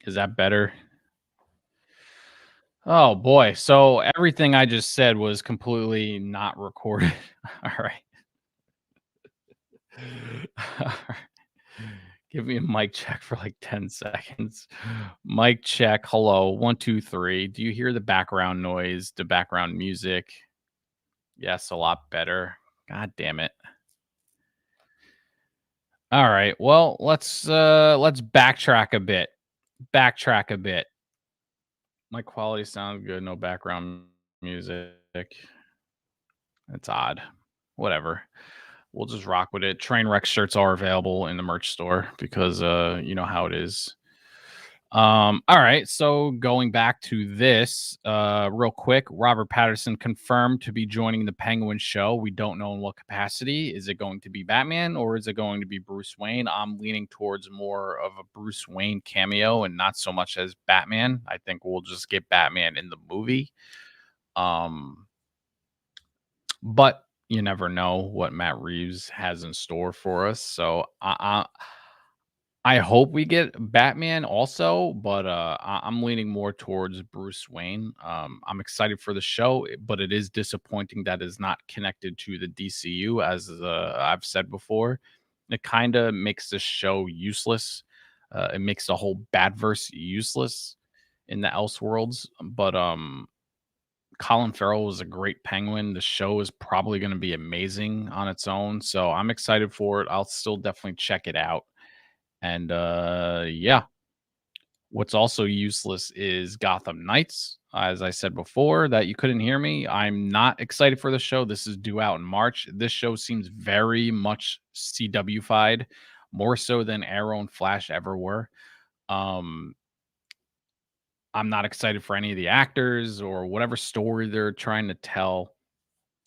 Is that better? Oh boy. So everything I just said was completely not recorded. All right. Give me a mic check for like 10 seconds. Mic check. Hello. One, two, three. Do you hear the background noise, the background music? Yes, a lot better. God damn it. All right. Well, let's backtrack a bit. Backtrack a bit. My quality sounds good. No background music. That's odd. Whatever. We'll just rock with it. Trainwreck shirts are available in the merch store because you know how it is. All right, so going back to this, real quick, Robert Patterson confirmed to be joining the Penguin show. We don't know in what capacity. Is it going to be Batman or is it going to be Bruce Wayne? I'm leaning towards more of a Bruce Wayne cameo and not so much as Batman. I think we'll just get Batman in the movie. Um, but you never know what Matt Reeves has in store for us. So I hope we get Batman also, but I'm leaning more towards Bruce Wayne. I'm excited for the show, but it is disappointing that is not connected to the DCU, as I've said before. It kind of makes the show useless. It makes the whole Batverse useless in the Elseworlds. But Colin Farrell was a great Penguin. The show is probably going to be amazing on its own, so I'm excited for it. I'll still definitely check it out. And yeah, what's also useless is Gotham Knights. As I said before, that you couldn't hear me. I'm not excited for the show. This is due out in March. This show seems very much CW-fied, more so than Arrow and Flash ever were. Um, I'm not excited for any of the actors or whatever story they're trying to tell.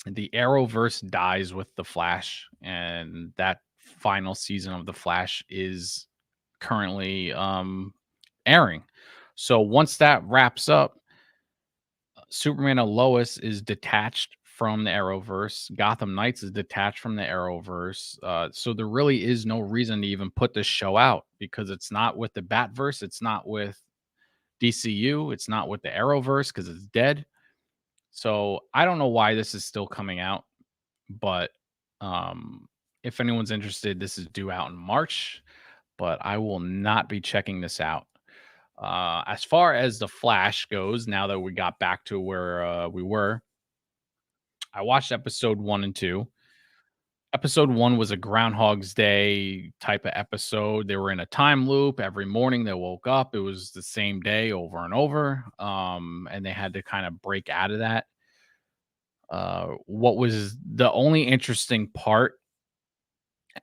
The Arrowverse dies with the Flash, and that final season of the Flash is currently airing. So once that wraps up, Superman and Lois is detached from the Arrowverse. Gotham Knights is detached from the Arrowverse. So there really is no reason to even put this show out because it's not with the Batverse. It's not with DCU. It's not with the Arrowverse because it's dead. So I don't know why this is still coming out, but um, if anyone's interested, this is due out in March, but I will not be checking this out. As far as the Flash goes, now that we got back to where we were, I watched episode 1 and 2. Episode 1 was a Groundhog's Day type of episode. They were in a time loop. Every morning they woke up, it was the same day over and over. And they had to kind of break out of that. What was the only interesting part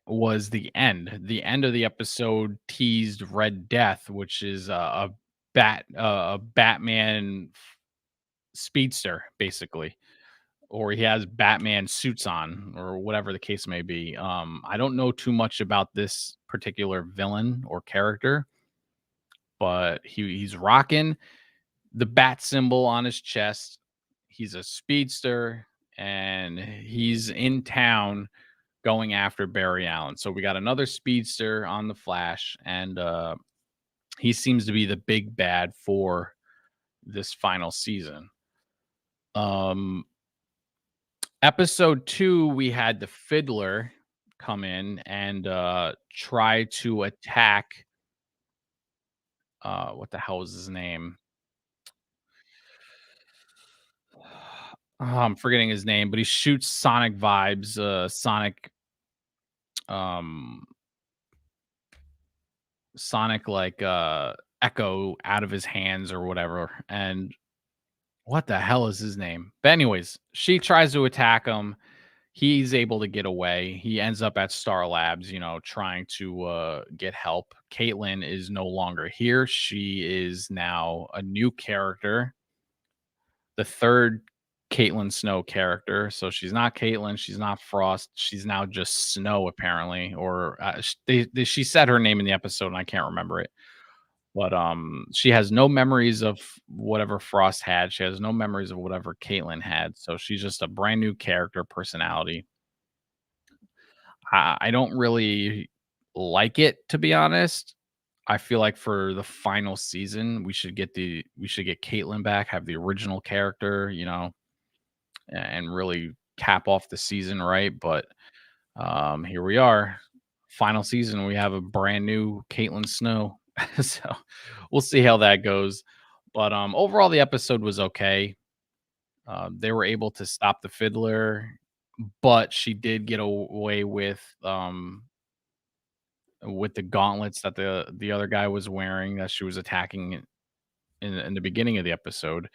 was the end. The end of the episode teased Red Death, which is a Batman speedster, basically, or he has Batman suits on, or whatever the case may be. I don't know too much about this particular villain or character, but he's rocking the bat symbol on his chest. He's a speedster, and he's in town going after Barry Allen. So we got another speedster on the Flash, and he seems to be the big bad for this final season. Um, Episode 2, we had the Fiddler come in and try to attack. What the hell was his name? I'm forgetting his name, but he shoots Sonic vibes, um, Sonic like Echo out of his hands or whatever. And what the hell is his name? But anyways, she tries to attack him. He's able to get away. He ends up at Star Labs, trying to get help. Caitlin is no longer here. She is now a new character, the third Caitlin Snow character. So she's not Caitlin. She's not Frost. She's now just Snow, apparently. Or she said her name in the episode, and I can't remember it. But she has no memories of whatever Frost had. She has no memories of whatever Caitlin had. So she's just a brand new character personality. I don't really like it, to be honest. I feel like for the final season, we should get Caitlyn back, have the original character, and really cap off the season right. But here we are, final season. We have a brand new Caitlyn Snow, so we'll see how that goes. But overall, the episode was okay. They were able to stop the Fiddler, but she did get away with the gauntlets that the other guy was wearing that she was attacking in the beginning of the episode,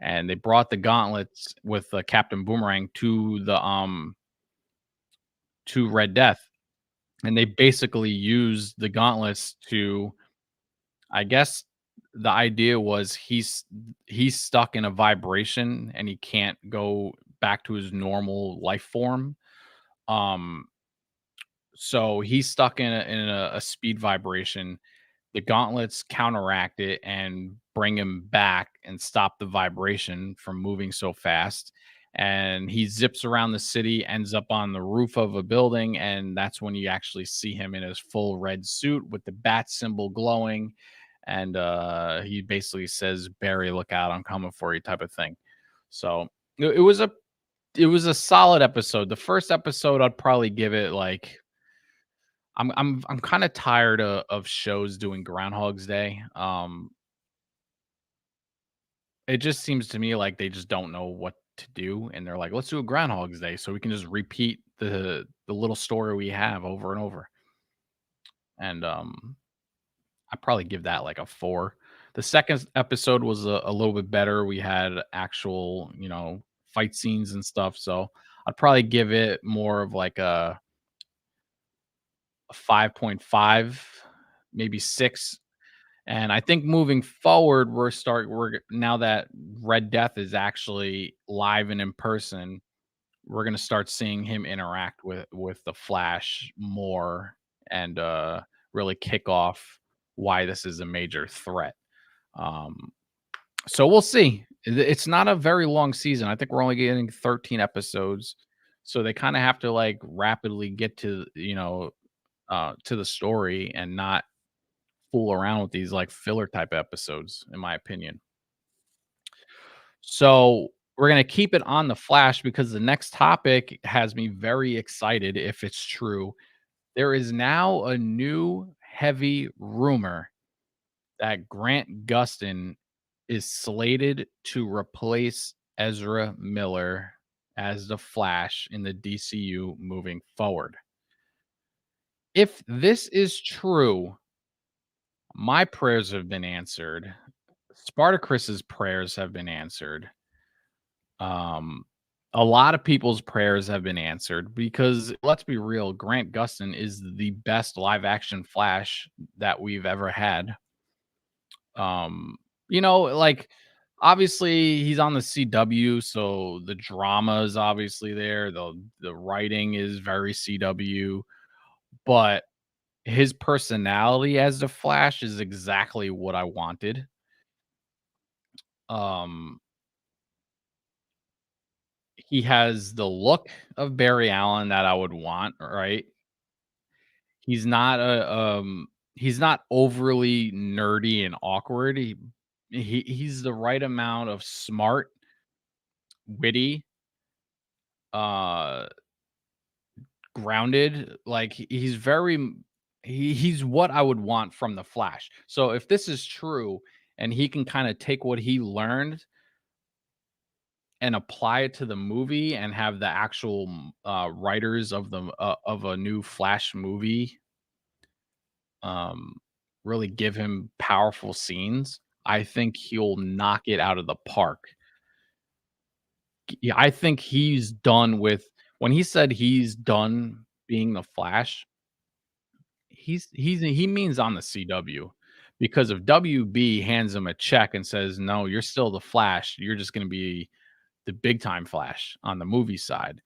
and they brought the gauntlets with Captain Boomerang to Red Death, and they basically used the gauntlets to, I guess, the idea was he's stuck in a vibration and he can't go back to his normal life form. Um, so he's stuck in a speed vibration. The gauntlets counteract it and bring him back and stop the vibration from moving so fast. And he zips around the city, ends up on the roof of a building, and that's when you actually see him in his full red suit with the bat symbol glowing. And he basically says, "Barry, look out, I'm coming for you," type of thing. So it was a solid episode. The first episode, I'd probably give it like I'm kind of tired of shows doing Groundhog's Day. It just seems to me like they just don't know what to do, and they're like, "Let's do a Groundhog's Day, so we can just repeat the little story we have over and over." And I probably give that like a 4. The second episode was a little bit better. We had actual, fight scenes and stuff. So I'd probably give it more of like a 5.5, maybe 6. And I think moving forward, we're now that Red Death is actually live and in person, we're gonna start seeing him interact with the Flash more and really kick off why this is a major threat. Um, so we'll see. It's not a very long season. I think we're only getting 13 episodes, so they kind of have to like rapidly get to the story and not fool around with these like filler type episodes, in my opinion. So we're gonna keep it on the Flash because the next topic has me very excited if it's true. There is now a new heavy rumor that Grant Gustin is slated to replace Ezra Miller as the Flash in the DCU moving forward. If this is true, my prayers have been answered. Spartacus's prayers have been answered. Um, a lot of people's prayers have been answered because let's be real, Grant Gustin is the best live action Flash that we've ever had. Um, like obviously he's on the CW, so the drama is obviously there. The writing is very CW, but his personality as the Flash is exactly what I wanted. Um, he has the look of Barry Allen that I would want, right? He's not he's not overly nerdy and awkward. He's the right amount of smart, witty, uh grounded. Like he's he's what I would want from the Flash. So if this is true and he can kind of take what he learned and apply it to the movie and have the actual writers of a new Flash movie um really give him powerful scenes, I think he'll knock it out of the park. Yeah, I think he's done with when he said he's done being the Flash, he means on the CW. Because if WB hands him a check and says, "No, you're still the Flash. You're just going to be the big time Flash on the movie side."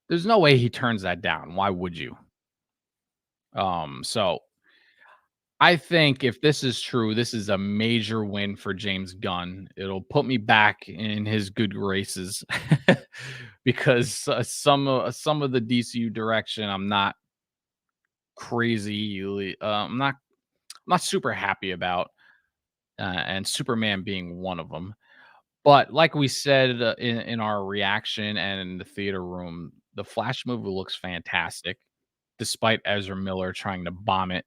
There's no way he turns that down. Why would you? So I think if this is true, this is a major win for James Gunn. It'll put me back in his good graces because some of the DCU direction I'm not crazy. I'm not. not super happy about, and Superman being one of them. But like we said, in our reaction and in the theater room, the Flash movie looks fantastic, despite Ezra Miller trying to bomb it.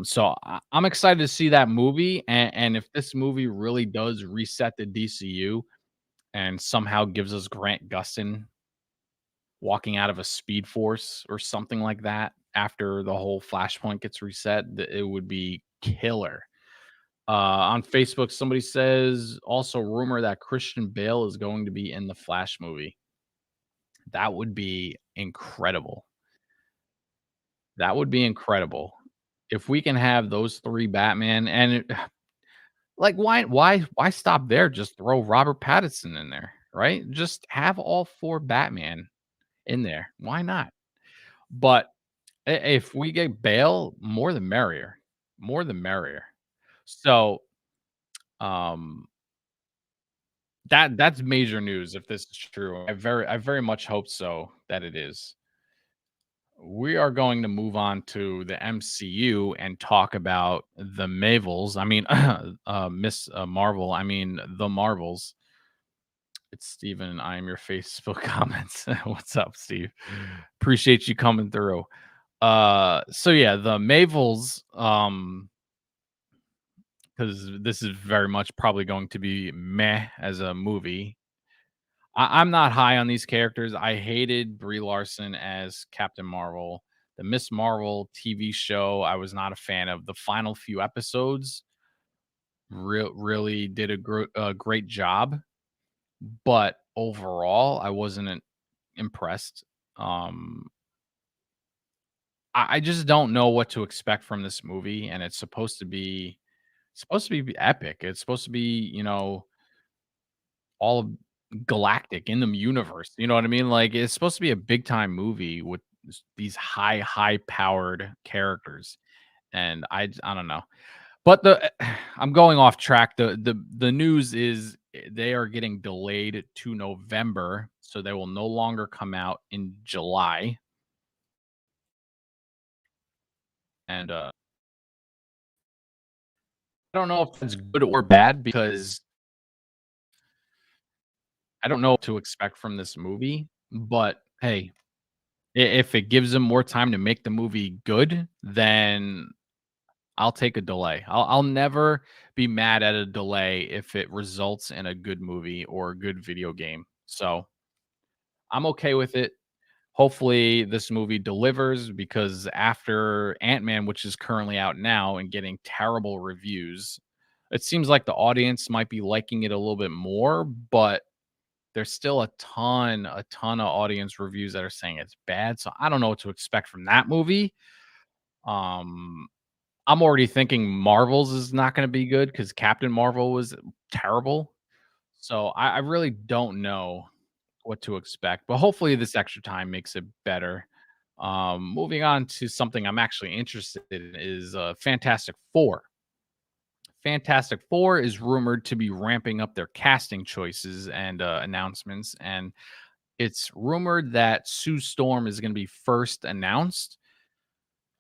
So I'm excited to see that movie, and if this movie really does reset the DCU and somehow gives us Grant Gustin walking out of a Speed Force or something like that after the whole Flashpoint gets reset, it would be killer. On Facebook, somebody says also rumor that Christian Bale is going to be in the Flash movie. That would be incredible. That would be incredible. If we can have those 3 Batman and like, why stop there? Just throw Robert Pattinson in there, right? Just have all 4 Batman in there. Why not? But if we get Bale, more the merrier. More the merrier. So, um, that's major news if this is true. I very much hope so that it is. We are going to move on to the MCU and talk about the Mavels. I mean, Miss Marvel. I mean, the Marvels. It's Steven. I am your Facebook comments. What's up, Steve? Appreciate you coming through. So yeah, the Mavels. Because this is very much probably going to be meh as a movie. I'm not high on these characters. I hated Brie Larson as Captain Marvel. The Miss Marvel TV show, I was not a fan of. The final few episodes really did a great job, but overall, I wasn't impressed. Um, I just don't know what to expect from this movie, and it's supposed to be epic. It's supposed to be, all galactic in the universe. You know what I mean? Like it's supposed to be a big time movie with these high powered characters, and I don't know. But I'm going off track. The news is they are getting delayed to November, so they will no longer come out in July. And I don't know if it's good or bad because I don't know what to expect from this movie. But hey, if it gives them more time to make the movie good, then I'll take a delay. I'll never be mad at a delay if it results in a good movie or a good video game. So, I'm okay with it. Hopefully, this movie delivers because after Ant-Man, which is currently out now and getting terrible reviews, it seems like the audience might be liking it a little bit more, but there's still a ton of audience reviews that are saying it's bad. So, I don't know what to expect from that movie. Um, I'm already thinking Marvels is not gonna be good because Captain Marvel was terrible. So I really don't know what to expect, but hopefully this extra time makes it better. Moving on to something I'm actually interested in is Fantastic Four. Fantastic Four is rumored to be ramping up their casting choices and announcements, and it's rumored that Sue Storm is going to be first announced.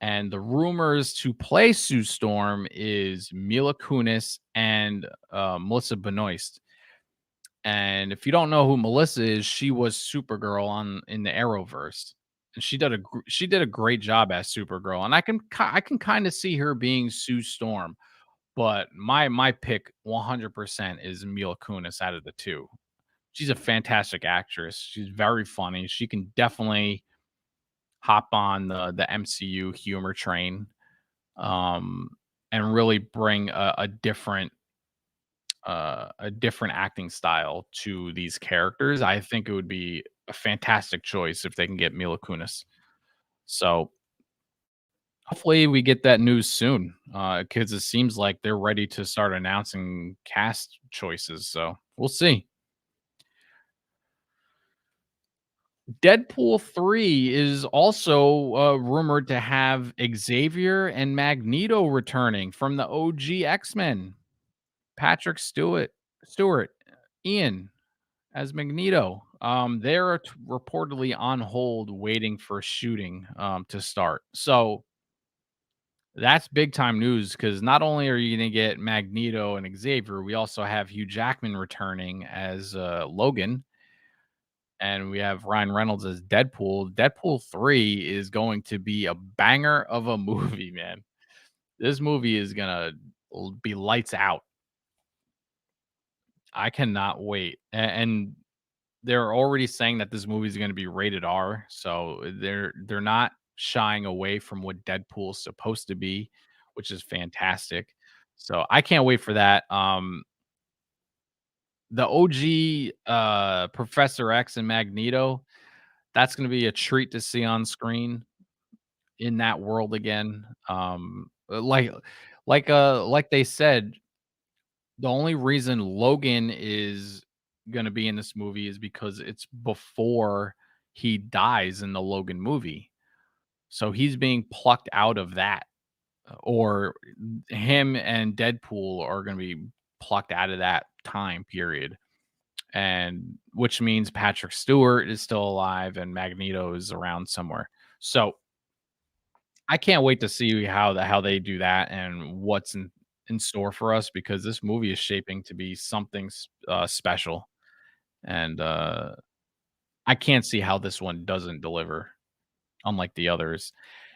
And the rumors to play Sue Storm is Mila Kunis and Melissa Benoist. And if you don't know who Melissa is, she was Supergirl on in the Arrowverse, and she did a great job as Supergirl. And I can kind of see her being Sue Storm, but my pick 100% is Mila Kunis out of the two. She's a fantastic actress. She's very funny. She can definitely hop on the MCU humor train, um, and really bring a different acting style to these characters. I think it would be a fantastic choice if they can get Mila Kunis. So hopefully we get that news soon, because it seems like they're ready to start announcing cast choices. So we'll see. Deadpool 3 is also rumored to have Xavier and Magneto returning from the OG X-Men. Patrick Stewart, Ian as Magneto. They're reportedly on hold waiting for shooting to start. So That's big time news because not only are you gonna get Magneto and Xavier, we also have Hugh Jackman returning as, Logan, and we have Ryan Reynolds as Deadpool. Deadpool 3 is going to be a banger of a movie, man. This movie is gonna be lights out. I cannot wait, and they're already saying that this movie is gonna be rated R, so they're not shying away from what Deadpool's supposed to be, which is fantastic. So, I can't wait for that. The OG, Professor X and Magneto, that's gonna be a treat to see on screen in that world again. Like they said, the only reason Logan is gonna be in this movie is because it's before he dies in the Logan movie. So he's being plucked out of that, or him and Deadpool are gonna be plucked out of that time period, and which means Patrick Stewart is still alive and Magneto is around somewhere. So I can't wait to see how they do that and what's in store for us because this movie is shaping to be something special, and I can't see how this one doesn't deliver, unlike the others.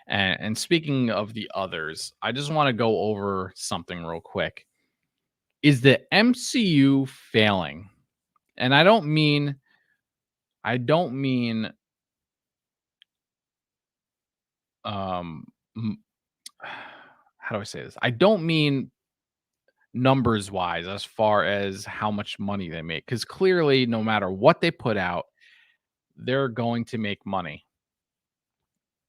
And speaking of the others, I just want to go over something real quick. Is the MCU failing? And I don't mean um m- how do I say this? I don't mean numbers wise as far as how much money they make, because clearly no matter what they put out, they're going to make money.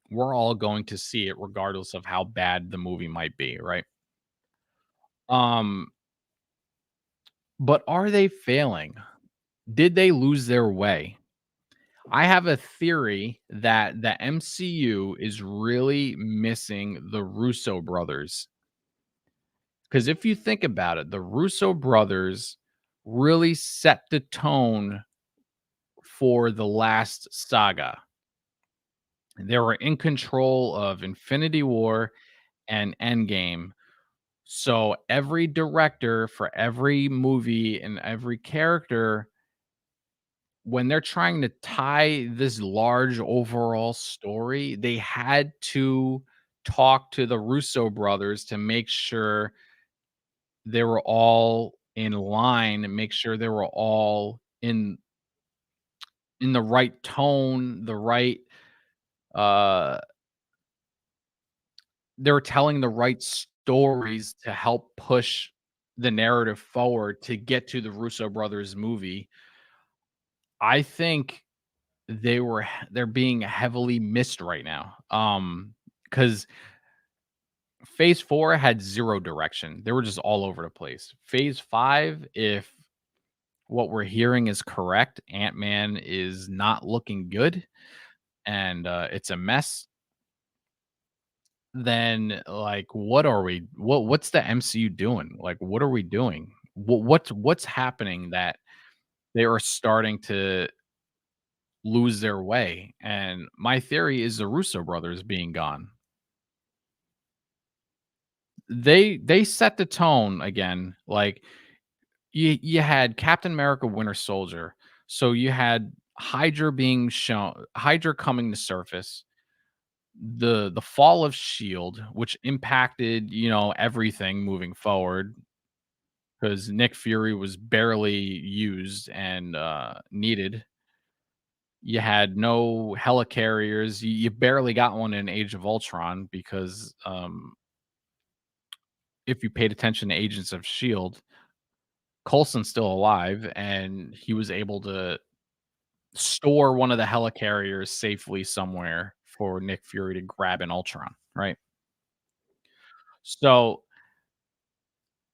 We're all going to see it regardless of how bad the movie might be, right? Um, but are they failing? Did they lose their way? I have a theory that the MCU is really missing the Russo brothers. Because if you think about it, the Russo brothers really set the tone for the last saga. They were in control of Infinity War and Endgame. So every director for every movie and every character, when they're trying to tie this large overall story, they had to talk to the Russo brothers to make sure they were all in line and make sure they were all in the right tone, the right uh they were telling the right stories to help push the narrative forward to get to the Russo brothers movie. I think they're being heavily missed right now. Because Phase 4 had 0 direction. They were just all over the place. Phase 5, if what we're hearing is correct, Ant-Man is not looking good and, it's a mess, then, like, what's the MCU doing? Like, what are we doing? What's happening that they are starting to lose their way? And my theory is the Russo brothers being gone. They set the tone again. Like, you had Captain America: Winter Soldier, so you had Hydra coming to surface, the fall of Shield, which impacted, everything moving forward because Nick Fury was barely used and, needed. You had no helicarriers. You barely got one in Age of Ultron because, if you paid attention to Agents of Shield, Coulson's still alive, and he was able to store one of the helicarriers safely somewhere for Nick Fury to grab in Ultron, right? So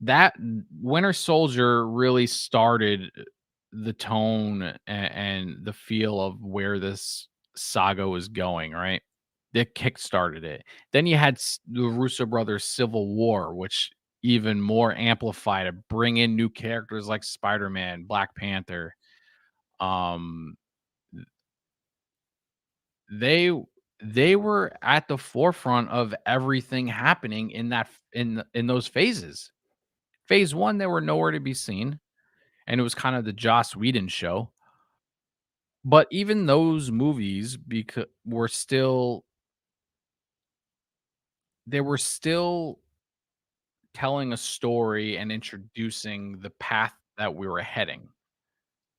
that Winter Soldier really started the tone and the feel of where this saga was going, right? That kick-started it. Then you had the Russo brothers' Civil War, which even more amplified it, bring in new characters like Spider-Man, Black Panther. Um, they they were at the forefront of everything happening in that in those phases. Phase 1, they were nowhere to be seen, and it was kind of the Joss Whedon show. But even those movies were still they were still telling a story and introducing the path that we were heading.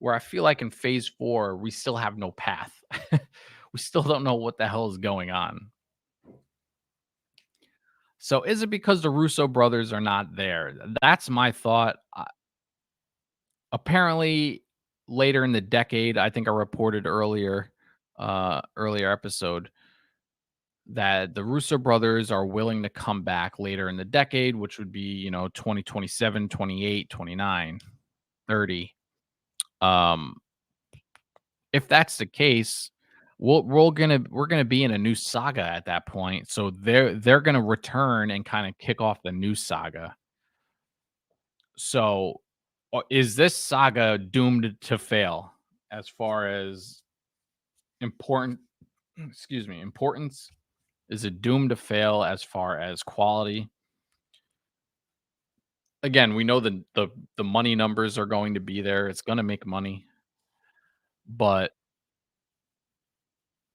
Where I feel like in phase 4, we still have no path. We still don't know what the hell is going on. So is it because the Russo brothers are not there? That's my thought. Apparently, later in the decade, I think I reported earlier episode that the Russo brothers are willing to come back later in the decade, which would be, 2027, 28, 29, 30. Um, if that's the case, we're gonna be in a new saga at that point. So they're gonna return and kind of kick off the new saga. So is this saga doomed to fail as far as important excuse me, importance? Is it doomed to fail as far as quality? Again, we know the money numbers are going to be there. It's gonna make money, but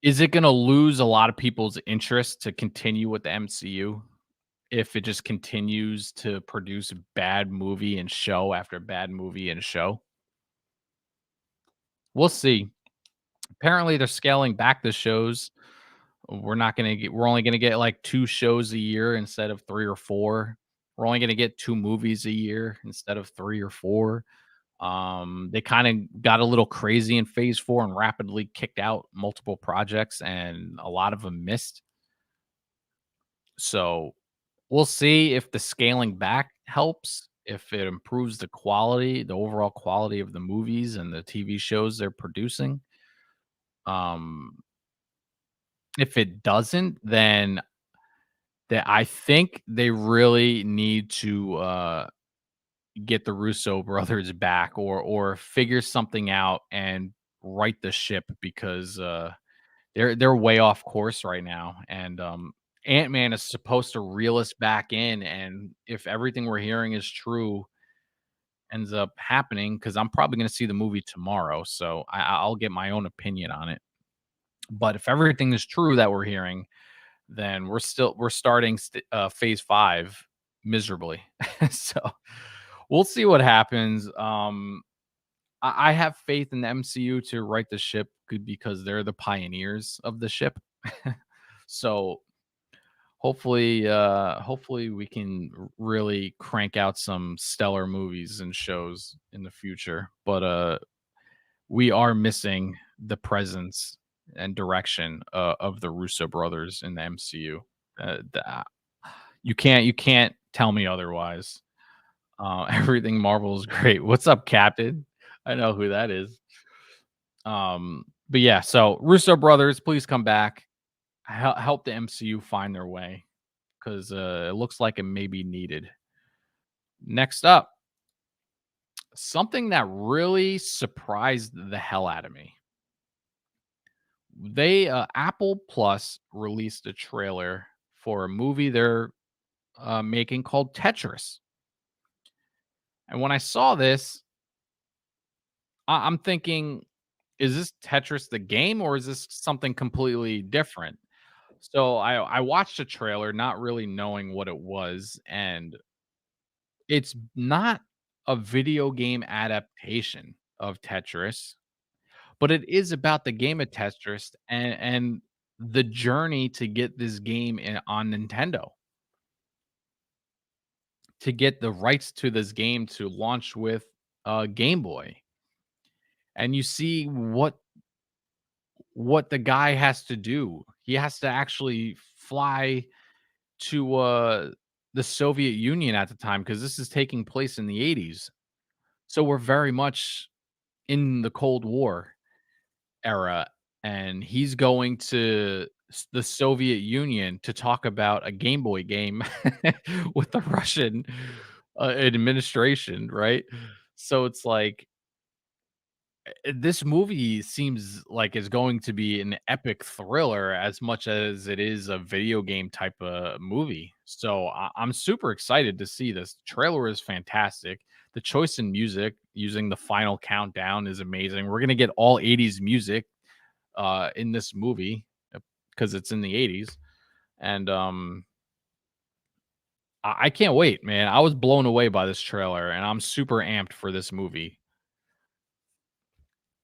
is it gonna lose a lot of people's interest to continue with the MCU if it just continues to produce bad movie and show after bad movie and show? We'll see. Apparently, they're scaling back the shows. We're only gonna get, like, 2 shows a year instead of 3 or 4. We're only gonna get 2 movies a year instead of 3 or 4. They kinda got a little crazy in phase 4 and rapidly kicked out multiple projects, and a lot of them missed. So, we'll see if the scaling back helps, if it improves the overall quality of the movies and the TV shows they're producing. Um, if it doesn't, then I think they really need to, get the Russo brothers back or figure something out and right the ship because, they're way off course right now, and, Ant-Man is supposed to reel us back in, and if everything we're hearing is true, ends up happening, because 'cause I'm probably gonna see the movie tomorrow, so I'll get my own opinion on it, but if everything is true that we're hearing, then we're starting phase 5 miserably. So, we'll see what happens. I have faith in the MCU to right the ship good because they're the pioneers of the ship. So, hopefully we can really crank out some stellar movies and shows in the future, but, we are missing the presence and direction, of the Russo brothers in the MCU. The you can't tell me otherwise. Everything Marvel is great. What's up, Captain? I know who that is. But yeah, so Russo brothers, please come back. Help the MCU find their way because it looks like it may be needed. Next up, something that really surprised the hell out of me. Apple Plus released a trailer for a movie they're making called Tetris. And when I saw this, I'm thinking, is this Tetris the game or is this something completely different? So I watched a trailer not really knowing what it was, and it's not a video game adaptation of Tetris, but it is about the game of Tetris and the journey to get this game on Nintendo, to get the rights to this game to launch with Game Boy. And you see what the guy has to do. He has to actually fly to the Soviet Union at the time because this is taking place in the 80s. So we're very much in the Cold War era, and he's going to the Soviet Union to talk about a Game Boy game with the Russian administration, right? So it's like This movie seems like it's going to be an epic thriller as much as it is a video game type of movie. So I'm super excited to see this. Trailer is fantastic. The choice in music using the final countdown is amazing. We're gonna get all 80s music in this movie because it's in the 80s. And I can't wait, man. I was blown away by this trailer, and I'm super amped for this movie.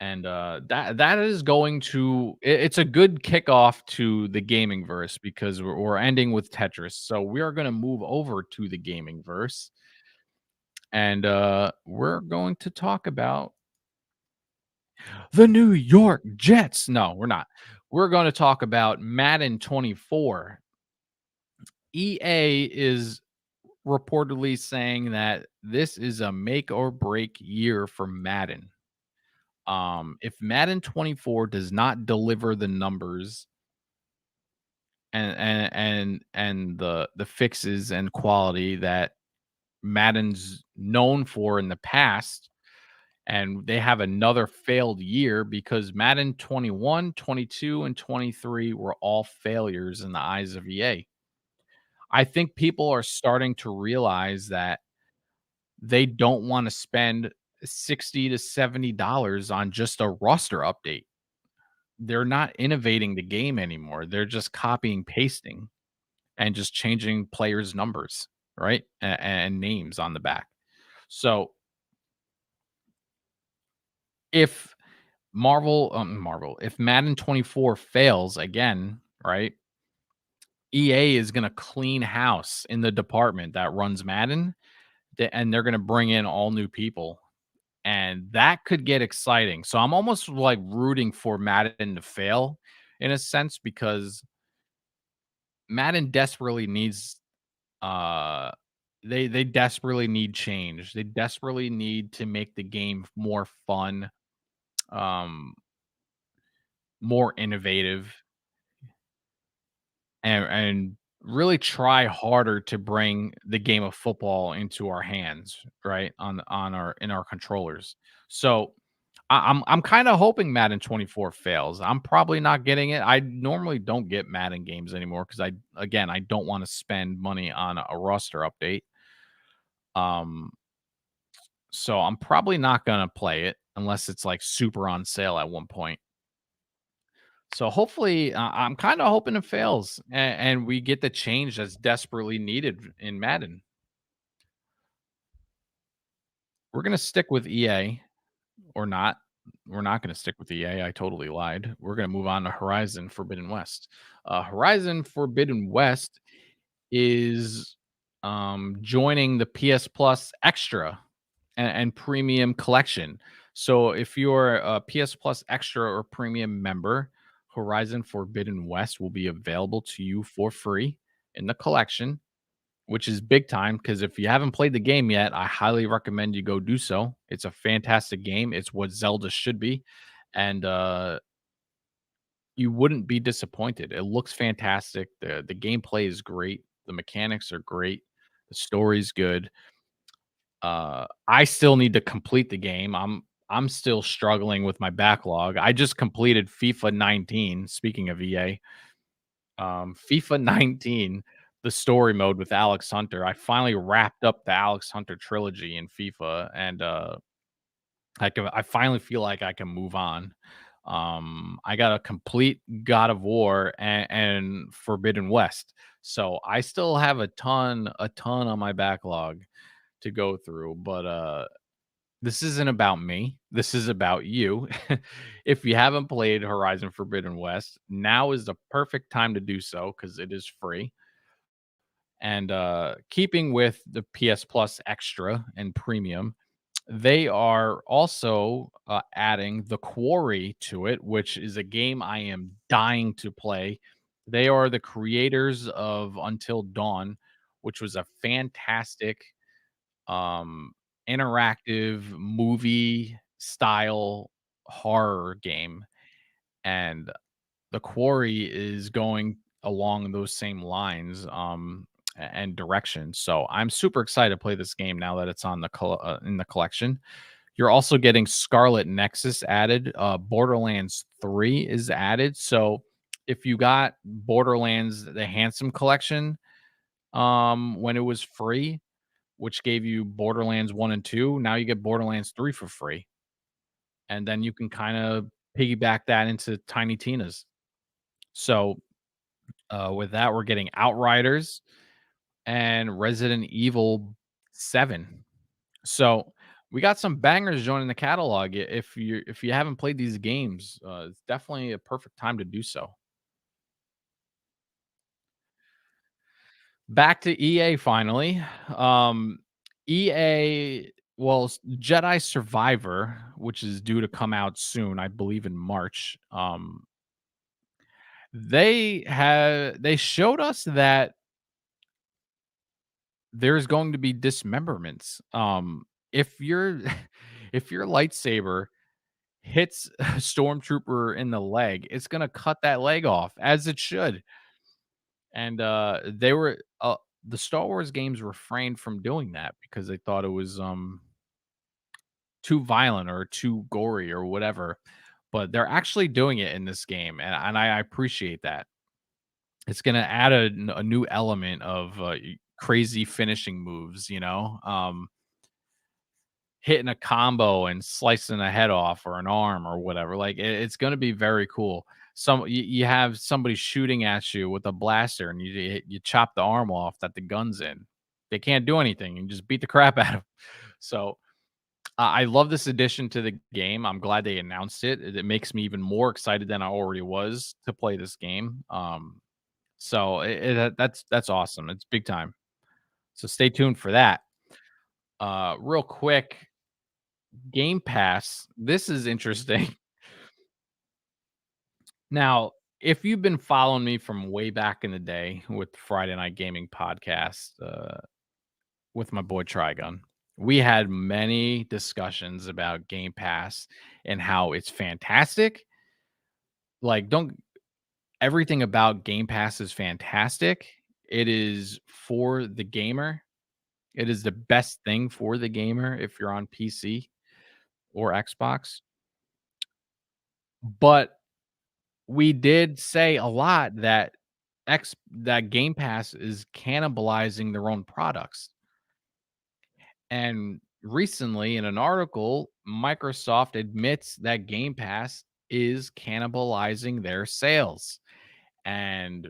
And that is going to it's a good kickoff to the gaming verse because we're ending with Tetris. So we are going to move over to the gaming verse, and we're going to talk about the New York Jets. No, we're not. We're going to talk about Madden 24. EA is reportedly saying that this is a make or break year for Madden. If Madden 24 does not deliver the numbers and the fixes and quality that Madden's known for in the past, and they have another failed year because Madden 21, 22, and 23 were all failures in the eyes of EA. I think people are starting to realize that they don't want to spend 60 to $70 on just a roster update. They're not innovating the game anymore. They're just copying, pasting, and just changing players' numbers, right? And names on the back. So if if Madden 24 fails again, right? EA is going to clean house in the department that runs Madden, and they're going to bring in all new people, and that could get exciting. So I'm almost like rooting for Madden to fail in a sense because Madden desperately needs uh they desperately need change. They desperately need to make the game more fun, um more innovative, and really try harder to bring the game of football into our hands, right? On our in our controllers. So I'm kind of hoping Madden 24 fails. I'm probably not getting it. I normally don't get Madden games anymore because I don't want to spend money on a roster update. Um, so I'm probably not gonna play it unless it's like super on sale at one point. So hopefully, I'm kind of hoping it fails and we get the change that's desperately needed in Madden. We're gonna stick with EA or not. We're not gonna stick with EA. I totally lied. We're gonna move on to Horizon Forbidden West. Horizon Forbidden West is joining the PS Plus Extra and Premium collection. So if you're a PS Plus Extra or Premium member, Horizon Forbidden West will be available to you for free in the collection, which is big time because if you haven't played the game yet, I highly recommend you go do so. It's a fantastic game. It's what Zelda should be. And you wouldn't be disappointed. It looks fantastic. The gameplay is great. The mechanics are great. The story's good. I still need to complete the game. I'm still struggling with my backlog. I just completed FIFA 19. Speaking of EA, FIFA 19, the story mode with Alex Hunter. I finally wrapped up the Alex Hunter trilogy in FIFA, and I finally feel like I can move on. I got a complete God of War and Forbidden West, so I still have a ton on my backlog to go through. But this isn't about me. This is about you. If you haven't played Horizon Forbidden West, now is the perfect time to do so because it is free. And keeping with the PS Plus Extra and Premium, they are also adding The Quarry to it, which is a game I am dying to play. They are the creators of Until Dawn, which was a fantastic um interactive movie style horror game, and The Quarry is going along those same lines and directions. So I'm super excited to play this game now that it's on in the collection. You're also getting Scarlet Nexus added. Borderlands 3 is added. So if you got Borderlands the Handsome Collection when it was free, which gave you Borderlands 1 and 2, now you get Borderlands 3 for free. And then you can kind of piggyback that into Tiny Tina's. So with that, we're getting Outriders and Resident Evil 7. So we got some bangers joining the catalog. If you haven't played these games, it's definitely a perfect time to do so. Back to EA finally. EA, well, Jedi Survivor, which is due to come out soon, I believe in March. They showed us that there's going to be dismemberments. If your if your lightsaber hits a stormtrooper in the leg, it's gonna cut that leg off as it should. And the Star Wars games refrained from doing that because they thought it was too violent or too gory or whatever. But they're actually doing it in this game, and I appreciate that. It's gonna add a new element of crazy finishing moves, hitting a combo and slicing a head off or an arm or whatever. Like it's going to be very cool. You have somebody shooting at you with a blaster and you chop the arm off that the gun's in. They can't do anything. You just beat the crap out of them. So I love this addition to the game. I'm glad they announced it. It makes me even more excited than I already was to play this game. So that's awesome. It's big time. So stay tuned for that. Real quick, Game Pass. This is interesting. Now, if you've been following me from way back in the day with the Friday Night Gaming podcast, with my boy Trigun, we had many discussions about Game Pass and how it's fantastic. Like, don't everything about Game Pass is fantastic. It is for the gamer. It is the best thing for the gamer if you're on PC or Xbox. But we did say a lot that Game Pass is cannibalizing their own products. And recently in an article, Microsoft admits that Game Pass is cannibalizing their sales. And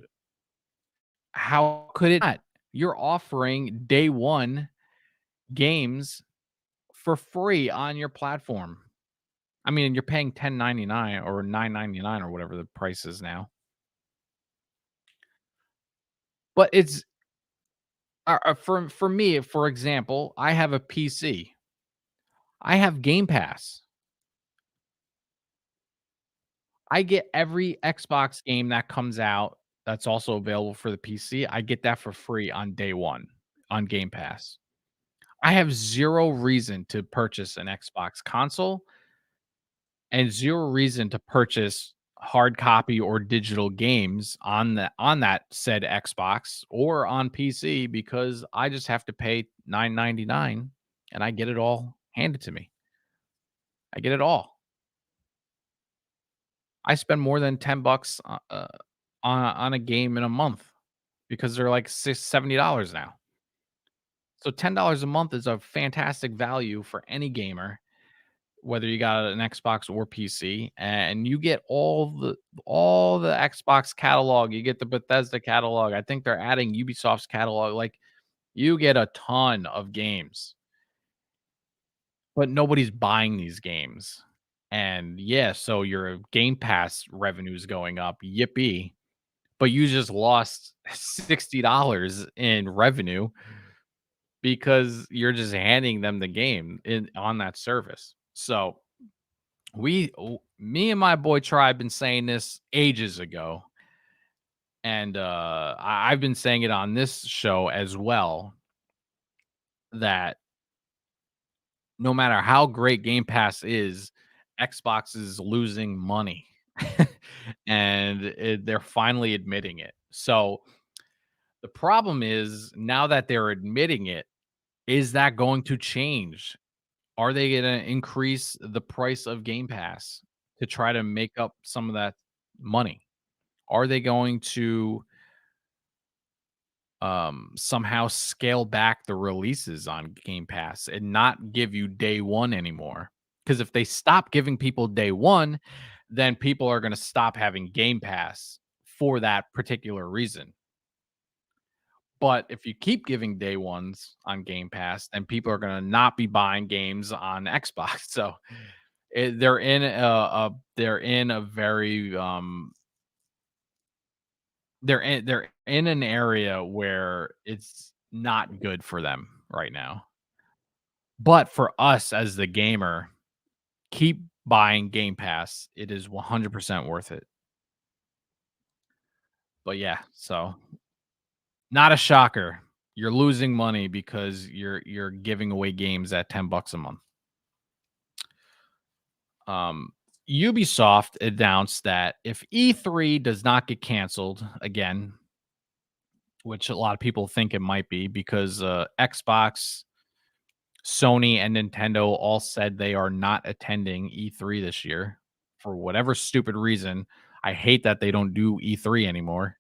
how could it not? You're offering day one games for free on your platform. I mean, you're paying 10.99 or 9.99 or whatever the price is now. But it's for me, for example, I have a PC. I have Game Pass. I get every Xbox game that comes out that's also available for the PC. I get that for free on day 1 on Game Pass. I have 0 reason to purchase an Xbox console and 0 reason to purchase hard copy or digital games on that said Xbox or on PC because I just have to pay 9.99 and I get it all handed to me. I get it all. I spend more than 10 bucks on a game in a month because they're like $70 now. So $10 a month is a fantastic value for any gamer, whether you got an Xbox or PC, and you get all the Xbox catalog. You get the Bethesda catalog. I think they're adding Ubisoft's catalog. Like you get a ton of games, but nobody's buying these games. And yeah, so your Game Pass revenue is going up. Yippee. But you just lost $60 in revenue because you're just handing them the game in on that service. So me and my boy Tribe been saying this ages ago, and I've been saying it on this show as well that no matter how great Game Pass is, Xbox is losing money, and they're finally admitting it. So the problem is now that they're admitting it, is that going to change? Are they gonna increase the price of Game Pass to try to make up some of that money? Are they going to somehow scale back the releases on Game Pass and not give you day one anymore? Because if they stop giving people day one, then people are going to stop having Game Pass for that particular reason. But if you keep giving day ones on Game Pass, then people are going to not be buying games on Xbox. So they're in a very they're in an area where it's not good for them right now. But for us as the gamer, keep buying Game Pass. It is 100% worth it. But yeah, so not a shocker. You're losing money because you're giving away games at $10 a month. Um, Ubisoft announced that if E3 does not get canceled again, which a lot of people think it might be because Xbox, Sony, and Nintendo all said they are not attending E3 this year for whatever stupid reason. I hate that they don't do E3 anymore.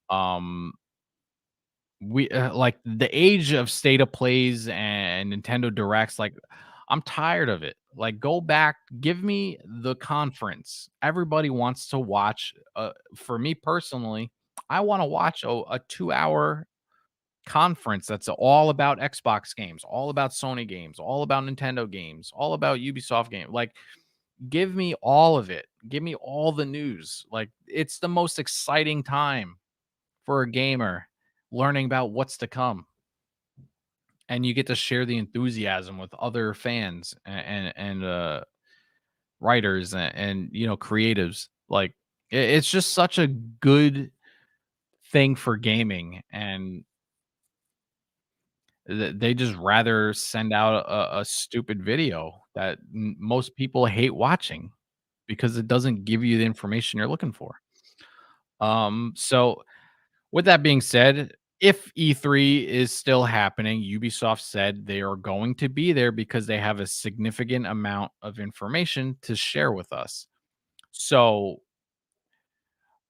Um, we like the age of state of plays and Nintendo Directs. Like, I'm tired of it. Like, go back, give me the conference. Everybody wants to watch. For me personally, I want to watch a 2 hour conference that's all about Xbox games, all about Sony games, all about Nintendo games, all about Ubisoft games. Like, give me all of it. Give me all the news. Like, it's the most exciting time for a gamer learning about what's to come. And you get to share the enthusiasm with other fans and writers and creatives. Like, it's just such a good thing for gaming, and they just rather send out a stupid video that most people hate watching because it doesn't give you the information you're looking for. So with that being said, if E3 is still happening, Ubisoft said they are going to be there because they have a significant amount of information to share with us. So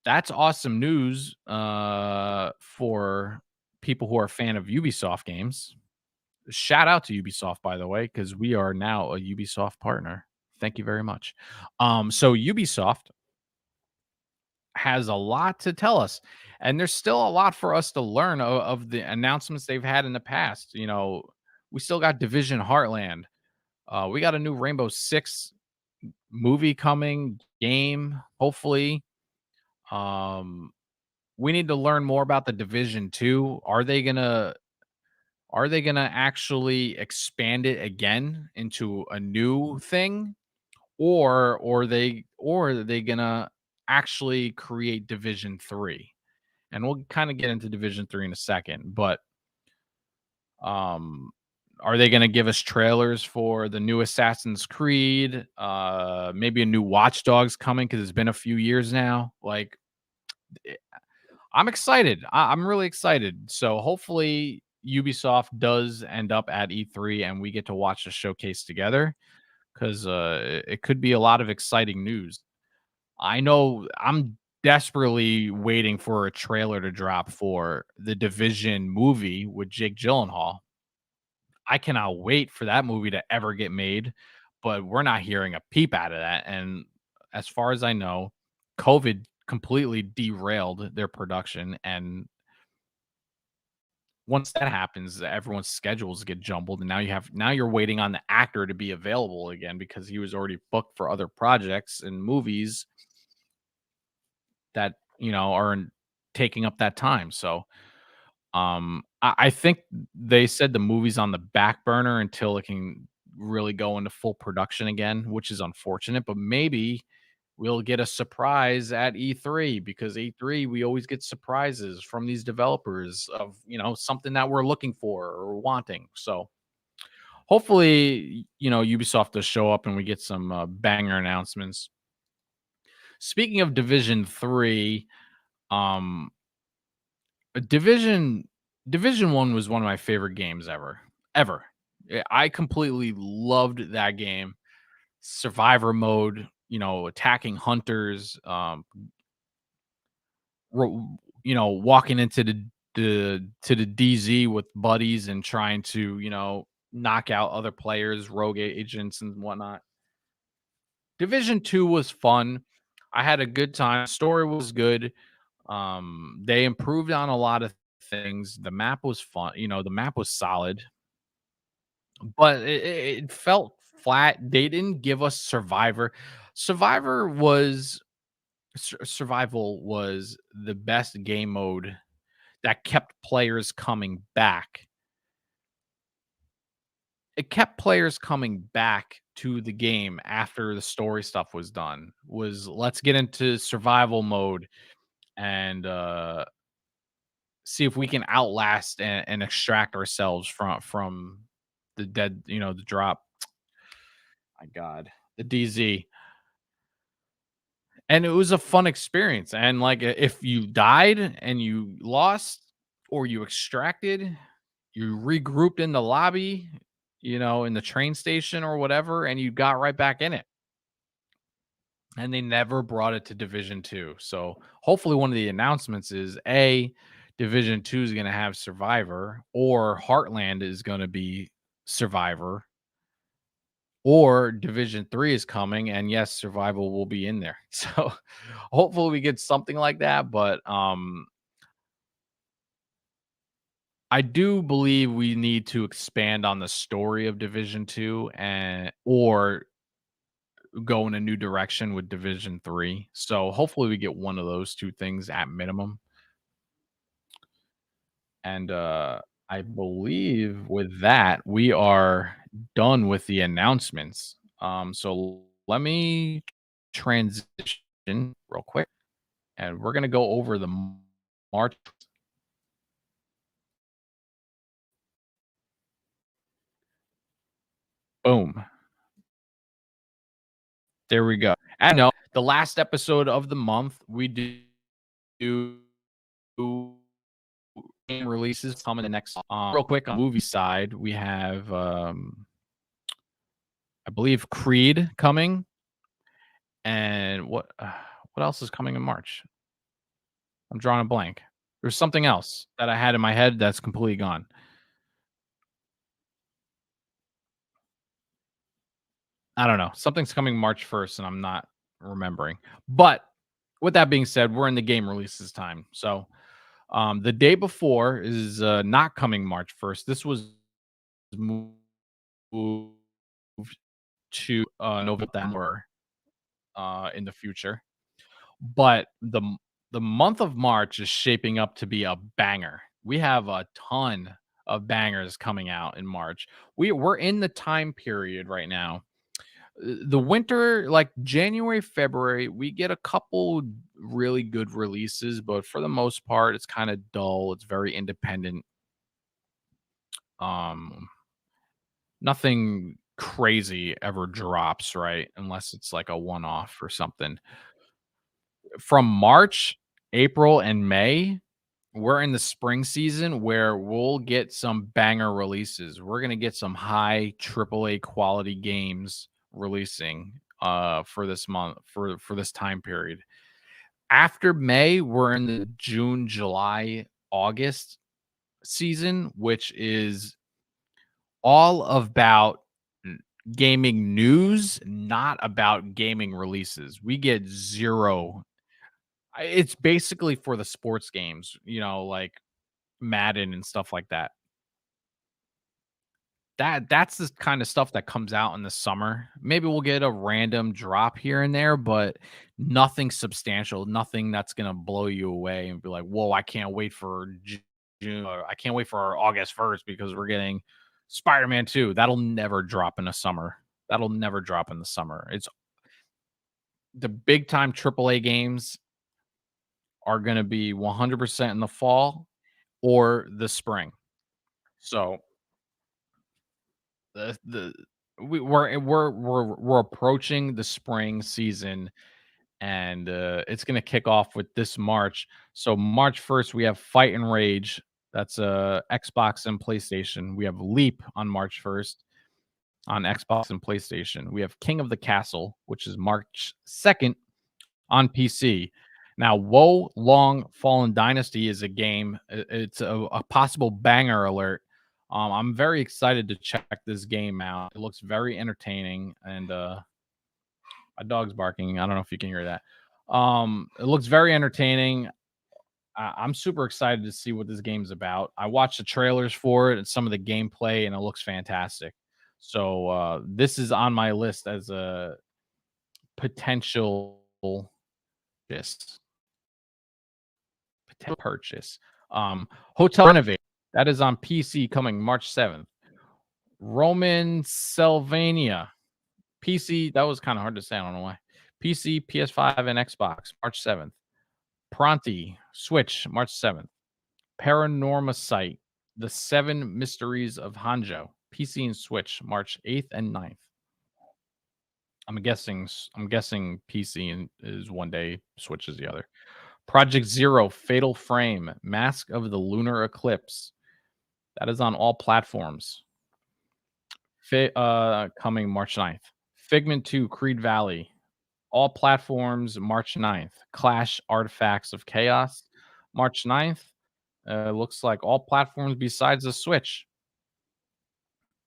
that's awesome news for people who are a fan of Ubisoft games. Shout out to Ubisoft, by the way, because we are now a Ubisoft partner. Thank you very much. So Ubisoft has a lot to tell us, and there's still a lot for us to learn of the announcements they've had in the past. We still got Division Heartland. We got a new Rainbow Six movie coming, game, hopefully. Um, we need to learn more about the Division 2. Are they gonna actually expand it again into a new thing? Or are they gonna actually create Division 3? And we'll kind of get into Division 3 in a second, but um are they gonna give us trailers for the new Assassin's Creed? Maybe a new Watch Dogs coming because it's been a few years now. Like, eh, I'm excited. I'm really excited. So hopefully Ubisoft does end up at E3 and we get to watch the showcase together because it could be a lot of exciting news. I know I'm desperately waiting for a trailer to drop for the Division movie with Jake Gyllenhaal. I cannot wait for that movie to ever get made, but we're not hearing a peep out of that. And as far as I know, COVID completely derailed their production. And once that happens, everyone's schedules get jumbled. And now you're waiting on the actor to be available again because he was already booked for other projects and movies that are taking up that time. So I think they said the movie's on the back burner until it can really go into full production again, which is unfortunate. But maybe we'll get a surprise at E3 because E3 we always get surprises from these developers of something that we're looking for or wanting. So hopefully Ubisoft does show up and we get some banger announcements. Speaking of Division 3, um Division 1 was one of my favorite games ever. Ever. I completely loved that game. Survivor mode, attacking hunters, walking into the DZ with buddies and trying to, knock out other players, rogue agents and whatnot. Division 2 was fun. I had a good time. Story was good. They improved on a lot of things. The map was fun. The map was solid, but it felt flat. They didn't give us Survivor. Survivor was Survival was the best game mode that kept players coming back. It kept players coming back to the game after the story stuff was done. Was let's get into survival mode and see if we can outlast and extract ourselves from the dead, the drop. My God, the DZ. And it was a fun experience. And like if you died and you lost or you extracted, you regrouped in the lobby, in the train station or whatever, and you got right back in it. And they never brought it to Division 2. So hopefully one of the announcements is Division 2 is going to have Survivor, or Heartland is going to be Survivor, or Division 3 is coming and yes, Survival will be in there. So hopefully we get something like that, but I do believe we need to expand on the story of Division 2 and or go in a new direction with Division 3. So hopefully we get one of those two things at minimum. And I believe with that we are done with the announcements. So let me transition real quick and we're going to go over the March. Boom. There we go. And no, the last episode of the month, we do game releases coming the next. Real quick on movie side, we have, I believe, Creed coming, and what else is coming in March? I'm drawing a blank. There's something else that I had in my head that's completely gone. I don't know. Something's coming March 1st, and I'm not remembering. But with that being said, we're in the game releases time. So the day before is not coming March 1st. This was moved to November in the future. But the month of March is shaping up to be a banger. We have a ton of bangers coming out in March. We're in the time period right now. The winter, like January, February, we get a couple really good releases, but for the most part, it's kind of dull. It's very independent. Um, Nothing crazy ever drops, right? Unless it's like a one-off or something. From March, April, and May, we're in the spring season where we'll get some banger releases. We're gonna get some high AAA quality games releasing for this month for this time period. After May, we're in the June, July, August season, which is all about gaming news, not about gaming releases. We get zero. It's basically for the sports games, like Madden and stuff like that. That's the kind of stuff that comes out in the summer. Maybe we'll get a random drop here and there, but nothing substantial, nothing that's gonna blow you away and be like, "Whoa, I can't wait for June, or I can't wait for August 1st because we're getting Spider-Man 2." That'll never drop in the summer. That'll never drop in the summer. It's the big time AAA games are gonna be 100% in the fall or the spring. So the we're approaching the spring season and it's gonna kick off with this March. So March 1st, we have Fight and Rage. That's Xbox and PlayStation. We have Leap on March 1st on Xbox and PlayStation. We have King of the Castle, which is March 2nd on PC. Now, Woe Long Fallen Dynasty is a game. It's a possible banger alert. I'm very excited to check this game out. It looks very entertaining, and my dog's barking. I don't know if you can hear that. It looks very entertaining. I'm super excited to see what this game's about. I watched the trailers for it and some of the gameplay, and it looks fantastic. So this is on my list as a potential purchase. Potential purchase. Hotel Renovate. That is on PC coming March 7th. Roman Sylvania. PC. That was kind of hard to say. I don't know why. PC, PS5, and Xbox March 7th. Pronti. Switch March 7th. Paranorma Site. The Seven Mysteries of Hanjo. PC and Switch March 8th and 9th. I'm guessing PC is one day, Switch is the other. Project Zero, Fatal Frame, Mask of the Lunar Eclipse. That is on all platforms. Coming March 9th. Figment 2, Creed Valley. All platforms, March 9th. Clash Artifacts of Chaos, March 9th. Looks like all platforms besides the Switch.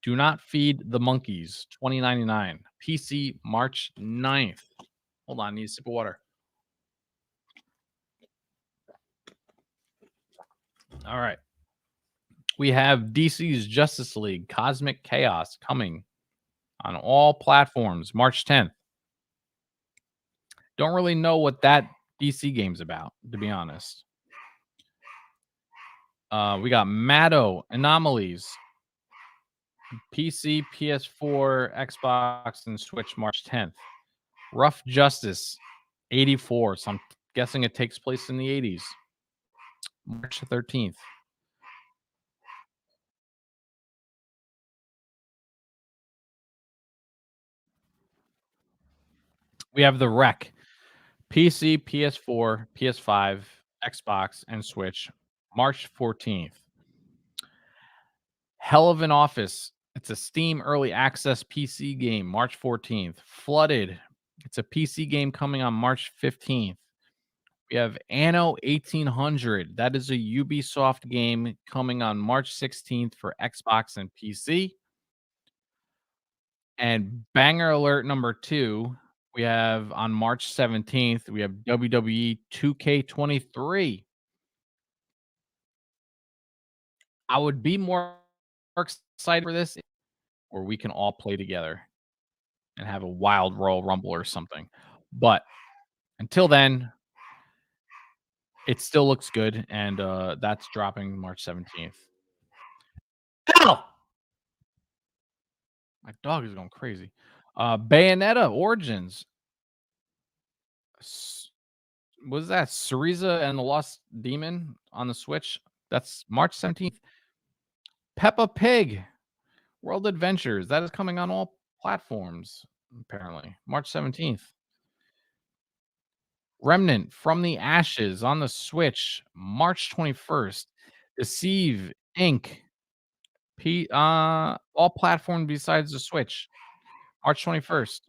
Do Not Feed the Monkeys, $20.99. PC, March 9th. Hold on, I need a sip of water. All right. We have DC's Justice League Cosmic Chaos coming on all platforms March 10th. Don't really know what that DC game's about, to be honest. We got Maddo Anomalies. PC, PS4, Xbox, and Switch March 10th. Rough Justice 84. So I'm guessing it takes place in the 80s. March 13th. We have The Wreck. PC, PS4, PS5, Xbox, and Switch March 14th. Hell of an Office. It's a Steam early access PC game, March 14th. Flooded. It's a PC game coming on March 15th. We have Anno 1800. That is a Ubisoft game coming on March 16th for Xbox and PC. And banger alert number 2, we have on March 17th, we have WWE 2K23. I would be more excited for this, or we can all play together and have a wild Royal Rumble or something. But until then, it still looks good, and that's dropping March 17th. Hell! My dog is going crazy. Bayonetta Origins. Was that Syriza and the Lost Demon on the Switch? That's March 17th. Peppa Pig World Adventures. That is coming on all platforms, apparently. March 17th. Remnant from the Ashes on the Switch, March 21st. Deceive Inc. All platforms besides the Switch, March 21st.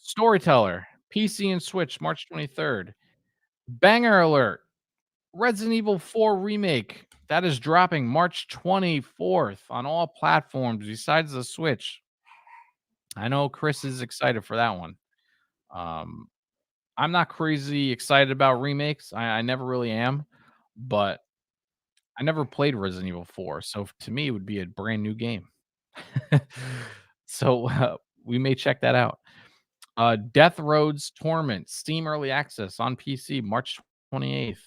Storyteller, PC and Switch, March 23rd. Banger alert. Resident Evil 4 Remake. That is dropping March 24th on all platforms besides the Switch. I know Chris is excited for that one. I'm not crazy excited about remakes. I never really am, but I never played Resident Evil 4, so to me, it would be a brand new game. So we may check that out. Death Road's Torment, Steam Early Access on PC, March 28th.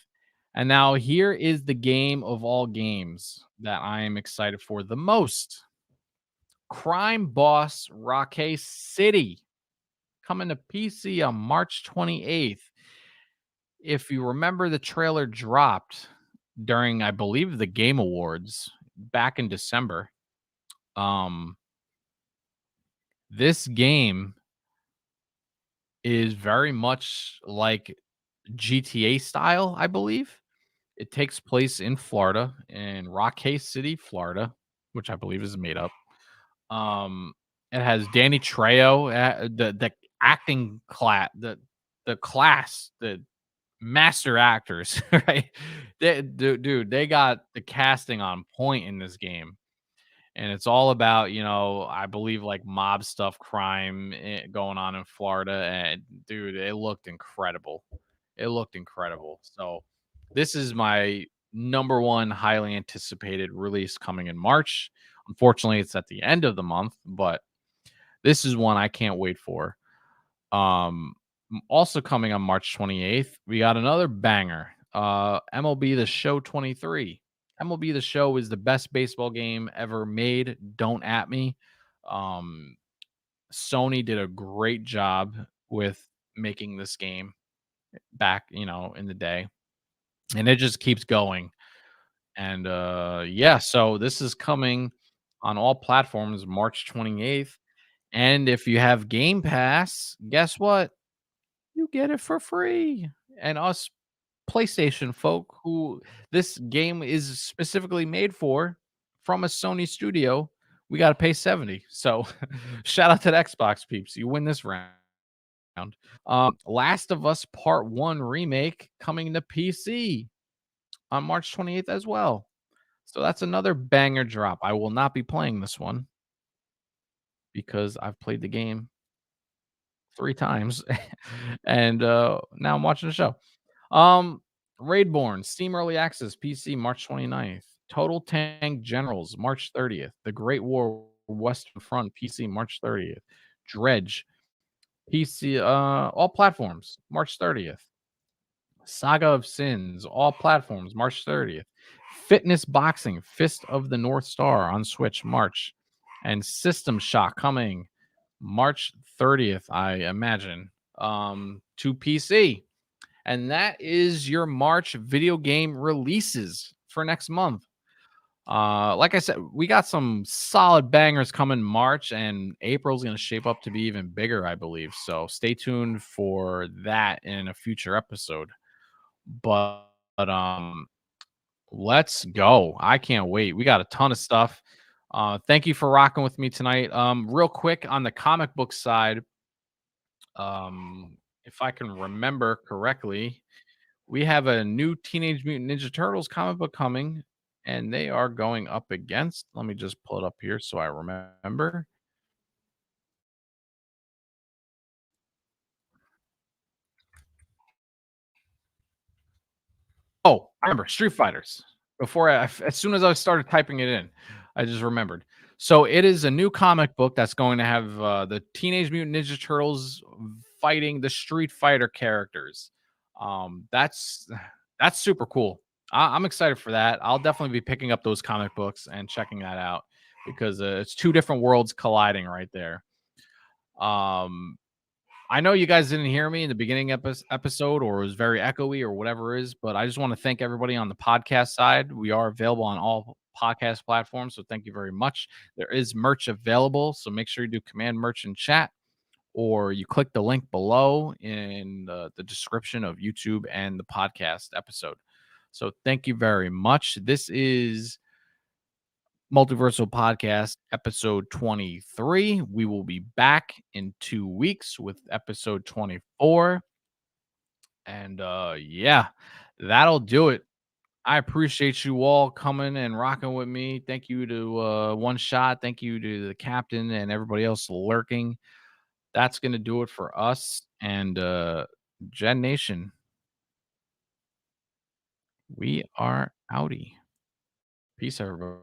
And now here is the game of all games that I am excited for the most. Crime Boss Rocket City coming to PC on March 28th. If you remember, the trailer dropped during, I believe, the Game Awards back in December. This game is very much like GTA style, I believe. It takes place in Florida, in Rock City, Florida, which I believe is made up. Um, it has Danny Trejo, the acting class, the class, the master actors, right? Dude, they got the casting on point in this game, and it's all about, I believe, like, mob stuff, crime, going on in Florida, and dude, it looked incredible. It looked incredible. So this is my number one highly anticipated release coming in March. Unfortunately, it's at the end of the month, but this is one I can't wait for. Also coming on March 28th, we got another banger. MLB The Show 23. MLB The Show is the best baseball game ever made. Don't at me. Um, Sony did a great job with making this game back, in the day, and it just keeps going. And yeah, so this is coming on all platforms March 28th. And if you have Game Pass, guess what? You get it for free. And us PlayStation folk who this game is specifically made for from a Sony studio, we got to pay 70. So shout out to the Xbox peeps. You win this round. Last of Us Part 1 remake coming to PC on March 28th as well. So that's another banger drop. I will not be playing this one because I've played the game 3 times and now I'm watching the show. Um Raidborn Steam Early Access PC March 29th. Total Tank Generals March 30th. The Great War Western Front PC March 30th. Dredge PC all platforms March 30th. Saga of Sins, all platforms, March 30th. Fitness Boxing, Fist of the North Star on Switch, March. And System Shock coming March 30th, I imagine, to PC. And that is your March video game releases for next month. Like I said, we got some solid bangers coming March, and April's going to shape up to be even bigger, I believe. So stay tuned for that in a future episode. But let's go. I can't wait. We got a ton of stuff. Thank you for rocking with me tonight. Real quick on the comic book side, if I can remember correctly, we have a new Teenage Mutant Ninja Turtles comic book coming, and they are going up against. Let me just pull it up here so I remember. Oh, I remember Street Fighters. As soon as I started typing it in, I just remembered. So it is a new comic book that's going to have the Teenage Mutant Ninja Turtles fighting the Street Fighter characters. That's that's super cool. I'm excited for that. I'll definitely be picking up those comic books and checking that out because it's two different worlds colliding right there. Um, I know you guys didn't hear me in the beginning episode or it was very echoey or whatever it is, but I just want to thank everybody on the podcast side. We are available on all podcast platforms, so thank you very much. There is merch available, so make sure you do command merch in chat or you click the link below in the description of YouTube and the podcast episode. So thank you very much. This is Multiversal Podcast, episode 23. We will be back in 2 weeks with episode 24. And yeah, that'll do it. I appreciate you all coming and rocking with me. Thank you to One Shot. Thank you to the captain and everybody else lurking. That's going to do it for us. And Gen Nation, we are outie. Peace, everybody.